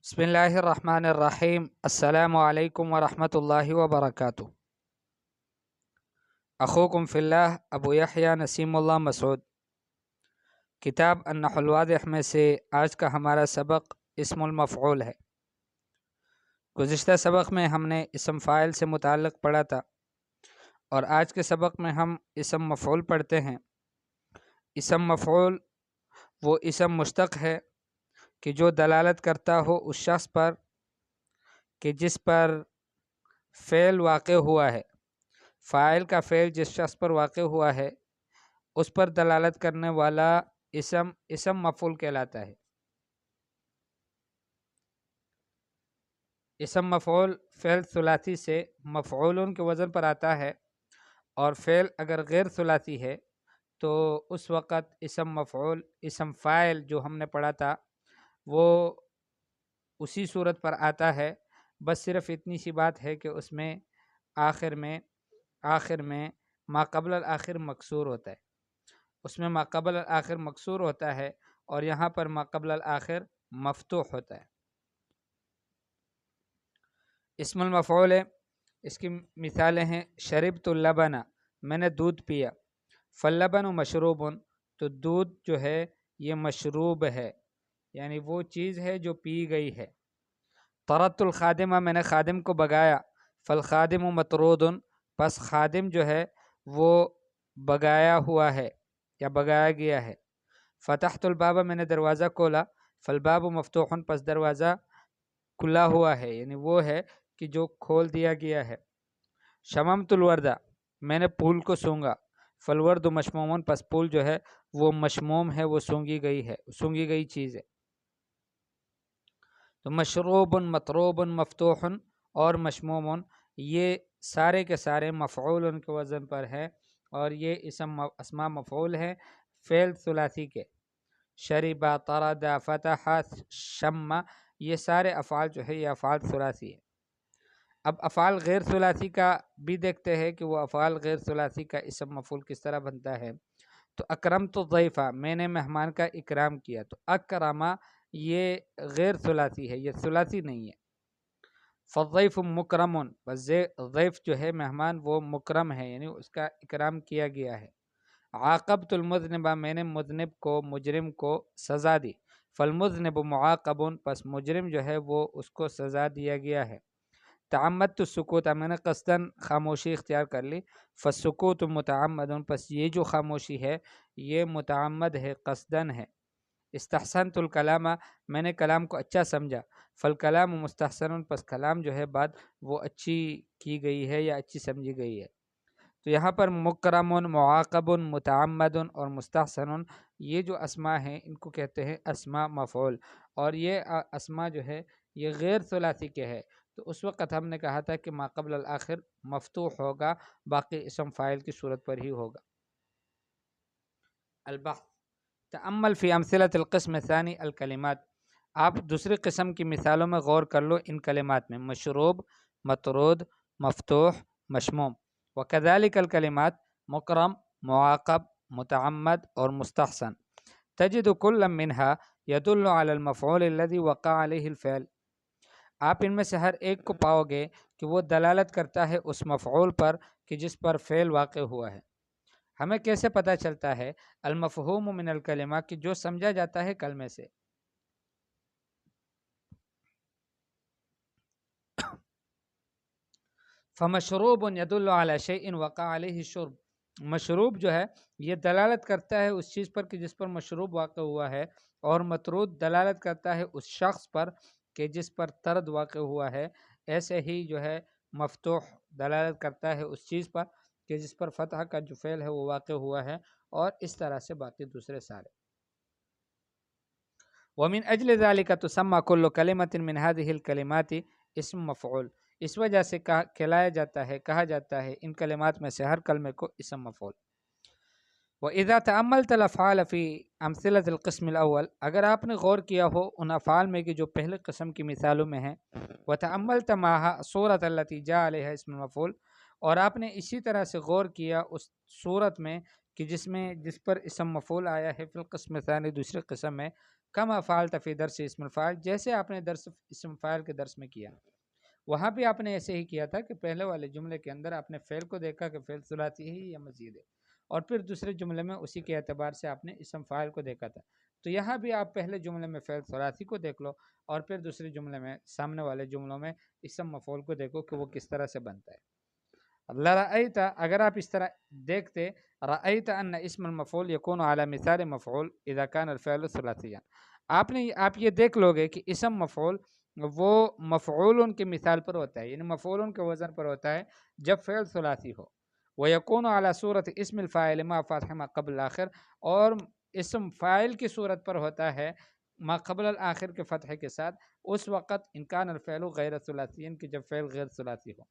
بسم اللہ الرحمن الرحیم۔ السلام علیکم ورحمۃ اللہ وبرکاتہ۔ اخوکم فی اللہ ابو یحییٰ نسیم اللہ مسعود۔ کتاب النحو الواضح میں سے آج کا ہمارا سبق اسم المفعول ہے۔ گزشتہ سبق میں ہم نے اسم فاعل سے متعلق پڑھا تھا، اور آج کے سبق میں ہم اسم مفعول پڑھتے ہیں۔ اسم مفعول وہ اسم مشتق ہے کہ جو دلالت کرتا ہو اس شخص پر کہ جس پر فعل واقع ہوا ہے۔ فاعل کا فعل جس شخص پر واقع ہوا ہے اس پر دلالت کرنے والا اسم مفعول کہلاتا ہے۔ اسم مفعول فعل ثلاثی سے مفعولن کے وزن پر آتا ہے، اور فعل اگر غیر ثلاثی ہے تو اس وقت اسم مفعول اسم فاعل جو ہم نے پڑھا تھا وہ اسی صورت پر آتا ہے، بس صرف اتنی سی بات ہے کہ اس میں آخر میں ما قبل الآخر مکسور ہوتا ہے، اس میں ما قبل الآخر مکسور ہوتا ہے، اور یہاں پر ما قبل الآخر مفتوح ہوتا ہے۔ اسم المفعول ہے، اس کی مثالیں ہیں شربت اللبن، میں نے دودھ پیا۔ فاللبن مشروب، تو دودھ جو ہے یہ مشروب ہے، یعنی وہ چیز ہے جو پی گئی ہے۔ طردت الخادمہ، میں نے خادم کو بگایا۔ فالخادم مطرود، پس خادم جو ہے وہ بگایا ہوا ہے یا بگایا گیا ہے۔ فتحت الباب، میں نے دروازہ کھولا۔ فالباب مفتوح، پس دروازہ کھلا ہوا ہے، یعنی وہ ہے کہ جو کھول دیا گیا ہے۔ شممت الورد، میں نے پھول کو سونگا۔ فالورد مشموم، پس پھول جو ہے وہ مشموم ہے، وہ سونگی گئی چیز ہے۔ تو مشروب، مطروب، مفتوح اور مشموم یہ سارے کے سارے مفعول کے وزن پر ہیں، اور یہ اسماء مفعول ہیں فعل ثلاثی کے۔ شربا، طرد، فتح، شم، یہ سارے افعال جو ہے یہ افعال ثلاثی ہے۔ اب افعال غیر ثلاثی کا بھی دیکھتے ہیں کہ وہ افعال غیر ثلاثی کا اسم مفعول کس طرح بنتا ہے۔ تو اکرمت الضیف، میں نے مہمان کا اکرام کیا۔ تو اکرما یہ غیر ثلاثی ہے، یہ ثلاثی نہیں ہے۔ فالضیف مکرم، بس ضیف جو ہے مہمان وہ مکرم ہے، یعنی اس کا اکرام کیا گیا ہے۔ عاقبت المذنب، میں نے مذنب کو مجرم کو سزا دی۔ فالمذنب معاقب، پس مجرم جو ہے وہ اس کو سزا دیا گیا ہے۔ تعمدت السکوت، میں نے قصداً خاموشی اختیار کر لی۔ فالسکوت متعمد، پس یہ جو خاموشی ہے یہ متعمد ہے، قصداً ہے۔ استحسنت الکلام، میں نے کلام کو اچھا سمجھا۔ فالکلام مستحسن، پس کلام جو ہے بات وہ اچھی کی گئی ہے یا اچھی سمجھی گئی ہے۔ تو یہاں پر مکرم، معاقب، متعمد اور مستحسن یہ جو اسماء ہیں ان کو کہتے ہیں اسماء مفعول، اور یہ اسماء جو ہے یہ غیر ثلاثی کے ہے۔ تو اس وقت ہم نے کہا تھا کہ ما قبل الآخر مفتوح ہوگا، باقی اسم فاعل کی صورت پر ہی ہوگا۔ البحث، تأمل فی امثلۃ القسم الثانی الکلمات، آپ دوسری قسم کی مثالوں میں غور کر لو ان کلمات میں: مشروب، مطرود، مفتوح، مشموم۔ وکذالک الکلمات مکرم، معاقب، متعمد اور مستحسن، تجد کل منها يدل على المفعول الذي وقع عليه الفعل، آپ ان میں سے ہر ایک کو پاؤ گے کہ وہ دلالت کرتا ہے اس مفعول پر کہ جس پر فعل واقع ہوا ہے۔ ہمیں کیسے پتہ چلتا ہے؟ المفہوم من الکلمہ، کہ جو سمجھا جاتا ہے کلمے سے۔ فمشروب يدل على شيء وقع عليه الشرب، مشروب جو ہے یہ دلالت کرتا ہے اس چیز پر کہ جس پر مشروب واقع ہوا ہے، اور مطرود دلالت کرتا ہے اس شخص پر کہ جس پر طرد واقع ہوا ہے۔ ایسے ہی جو ہے مفتوح دلالت کرتا ہے اس چیز پر کہ جس پر فتح کا جو فعل ہے وہ واقع ہوا ہے، اور اس طرح سے باقی دوسرے سارے۔ ومن اجل ذلك تسمى كل كلمة من هذه الكلمات اسم مفعول، اس وجہ سے کہا جاتا ہے ان کلمات میں سے ہر کلمے کو اسم مفعول۔ وَإِذَا تَأَمَّلْتَ الْأَفْعَالَ فِي أَمْثِلَةِ الْقِسْمِ الْأَوَّلِ، اگر آپ نے غور کیا ہو ان افعال میں کہ جو پہلے قسم کی مثالوں میں ہیں، وَتَأَمَّلْتَ مَعَهَا صُورَةَ الَّتِي جَاءَ عَلَيْهَا اسم المفعول، اور آپ نے اسی طرح سے غور کیا اس صورت میں کہ جس پر اسم مفعول آیا ہے فی القسم الثانی، دوسرے قسم میں، کما فعلت فی درس اسم الفاعل، جیسے آپ نے درس اسم فاعل کے درس میں کیا، وہاں بھی آپ نے ایسے ہی کیا تھا کہ پہلے والے جملے کے اندر آپ نے فعل کو دیکھا کہ فعل ثلاثی ہے یا مزید ہے، اور پھر دوسرے جملے میں اسی کے اعتبار سے آپ نے اسم فاعل کو دیکھا تھا۔ تو یہاں بھی آپ پہلے جملے میں فعل ثلاثی کو دیکھ لو، اور پھر دوسرے جملے میں سامنے والے جملوں میں اسم مفعول کو دیکھو کہ وہ کس طرح سے بنتا ہے۔ لرأيت، اگر آپ اس طرح دیکھتے، رأيت ان اسم المفعول يكون على مثال مفعول اذا كان الفعل ثلاثيا، آپ یہ دیکھ لو گے کہ اسم مفعول وہ مفعول کے مثال پر ہوتا ہے، یعنی مفعول کے وزن پر ہوتا ہے جب فعل ثلاثی ہو۔ ويكون على صورت اسم الفاعل ما فتح ما قبل الاخر، اور اسم فاعل کی صورت پر ہوتا ہے ما قبل الاخر کے فتح کے ساتھ، اس وقت ان كان الفعل غیر ثلاثی، کہ جب فعل غیر ثلاثی ہو۔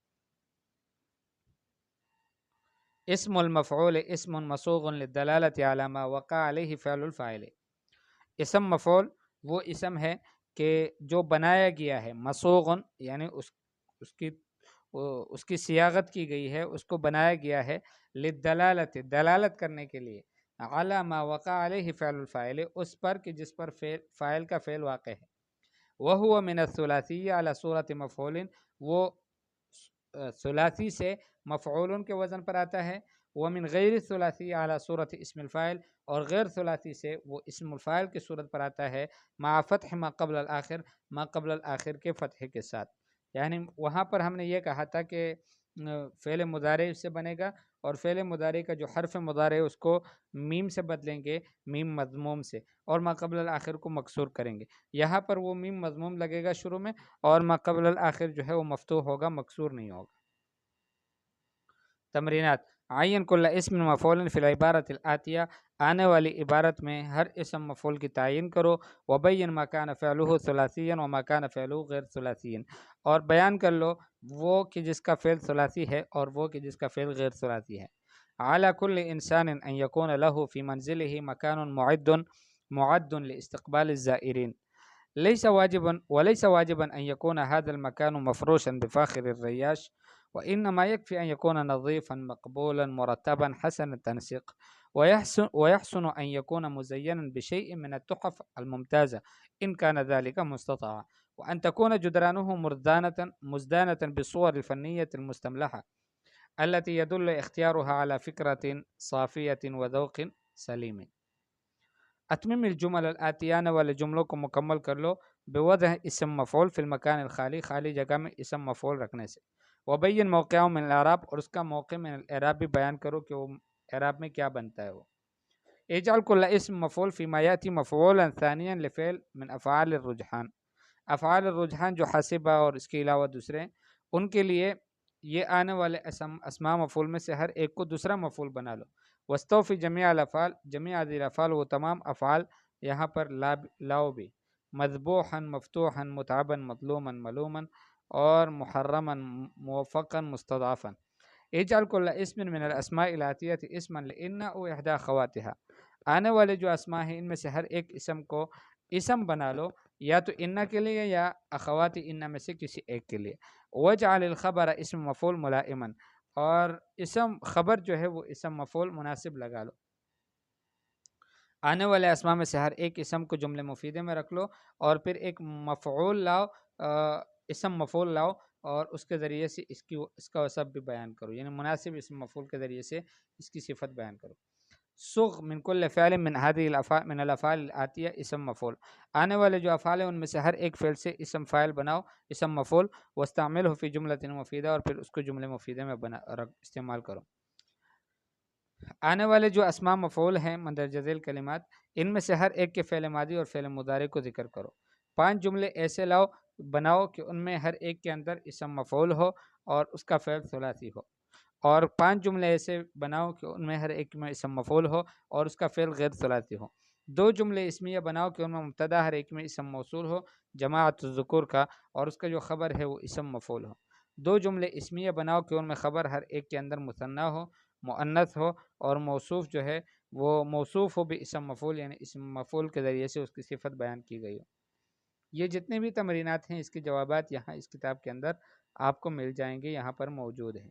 اسم المفعول اسم مصوغ للدلالة على ما وقع عليه فعل الفاعل، اسم مفعول وہ اسم ہے کہ جو بنایا گیا ہے، مصوغ یعنی اس کی صیاغت کی گئی ہے، اس کو بنایا گیا ہے، للدلالت دلالت کرنے کے لیے، على ما وقع عليه فعل الفاعل اس پر کہ جس پر فاعل کا فعل واقع ہے، وهو من الثلاثی على صورت مفعول، وہ ثلاثی سے مفعول کے وزن پر آتا ہے، ومن غیر الثلاثی على صورت اسم الفاعل، اور غیر ثلاثی سے وہ اسم الفاعل کی صورت پر آتا ہے، مع فتح ما قبل الاخر، ما قبل الاخر کے فتح کے ساتھ۔ یعنی وہاں پر ہم نے یہ کہا تھا کہ فعل مضارع سے بنے گا، اور فعل مضارع کا جو حرف مضارع ہے اس کو میم سے بدلیں گے، میم مضموم سے، اور ما قبل الاخر کو مکسور کریں گے۔ یہاں پر وہ میم مضموم لگے گا شروع میں، اور ما قبل الاخر جو ہے وہ مفتوح ہوگا، مکسور نہیں ہوگا۔ تمرینات: عین کل اسم مفعول فی العبارۃ الآتیہ، آنے والی عبارت میں ہر اسم مفعول کی تعین کرو، وبین ما کان فعلہ ثلاثیا وما کان فعلہ غیر ثلاثیا، اور بیان کر لو وہ کہ جس کا فعل ثلاثی ہے اور وہ کہ جس کا فعل غیر ثلاثی ہے۔ علی کل انسان ان یکون له فی منزلہ مکان معد لاستقبال الزائرین، ليس واجبا أن يكون هذا المكان مفروشا بفاخر الرياش، وإنما يكفي أن يكون نظيفا مقبولا مرتبا حسن التنسيق، ويحسن أن يكون مزينا بشيء من التحف الممتازة إن كان ذلك مستطاعا، وأن تكون جدرانه مزدانة بالصور الفنية المستملحة التي يدل اختيارها على فكرة صافية وذوق سليم۔ اتمم الجمل الآتیہ، آنے والے جملوں کو مکمل کر لو، بوضع اسم مفعول فی المکان الخالی، خالی جگہ میں اسم مفعول رکھنے سے، وبین موقعہ من الاعراب، اور اس کا موقع من الاعراب بھی بیان کرو کہ وہ اعراب میں کیا بنتا ہے۔ وہ اجعل کل اسم مفعول فیما یاتی مفعولا ثانیا لفعل من افعال الرجحان، افعال الرجحان جو حاسبہ اور اس کے علاوہ دوسرے، ان کے لیے یہ آنے والے اسماء مفعول میں سے ہر ایک کو دوسرا مفعول بنا لو۔ واستوفی جمیع الافعال، جمیع هذه الافعال، وہ تمام افعال، یہاں پر لاؤ بھی، مذبوحا مفتوحا متعبا مظلوما ملوما، اور محرما موفقا مستضعفا۔ اجعل كل اسم من الاسماء الاتیہ اسما لان او احدى اخواتها، آنے والے جو اسماء ہیں ان میں سے ہر ایک اسم کو اسم بنا لو، یا تو ان کے لیے یا اخوات ان میں سے کسی ایک کے لیے۔ واجعل الخبر اسم مفعول ملائما، اور اسم خبر جو ہے وہ اسم مفعول مناسب لگا لو۔ آنے والے اسماء میں سے ہر ایک اسم کو جملے مفیدے میں رکھ لو، اور پھر ایک مفعول لاؤ، اسم مفعول لاؤ، اور اس کے ذریعے سے اس کا وصف بھی بیان کرو، یعنی مناسب اسم مفعول کے ذریعے سے اس کی صفت بیان کرو۔ صغ من کل فعل من الافعال الآتیہ اسم مفعول، آنے والے جو افعال ہیں ان میں سے ہر ایک فعل سے اسم فاعل بناؤ، اسم مفعول، واستعملہ فی جملۃ مفیدہ، اور پھر اس کو جملے مفیدے میں استعمال کرو۔ آنے والے جو اسماء مفعول ہیں مندرجہ ذیل کلمات، ان میں سے ہر ایک کے فعل ماضی اور فعل مضارع کو ذکر کرو۔ 5 جملے ایسے بناؤ کہ ان میں ہر ایک کے اندر اسم مفعول ہو اور اس کا فعل ثلاثی ہو، اور 5 جملے ایسے بناؤ کہ ان میں ہر ایک میں اسم مفعول ہو اور اس کا فعل غیر ثلاثی ہو۔ 2 جملے اسمیہ بناؤ کہ ان میں مبتدا ہر ایک میں اسم موصول ہو، جماعت الذکور کا، اور اس کا جو خبر ہے وہ اسم مفعول ہو۔ 2 جملے اسمیہ بناؤ کہ ان میں خبر ہر ایک کے اندر مثنیٰ ہو، مؤنث ہو، اور موصوف جو ہے وہ موصوف ہو بھی اسم مفعول، یعنی اسم مفعول کے ذریعے سے اس کی صفت بیان کی گئی ہو۔ یہ جتنے بھی تمرینات ہیں اس کے جوابات یہاں اس کتاب کے اندر آپ کو مل جائیں گے، یہاں پر موجود ہیں۔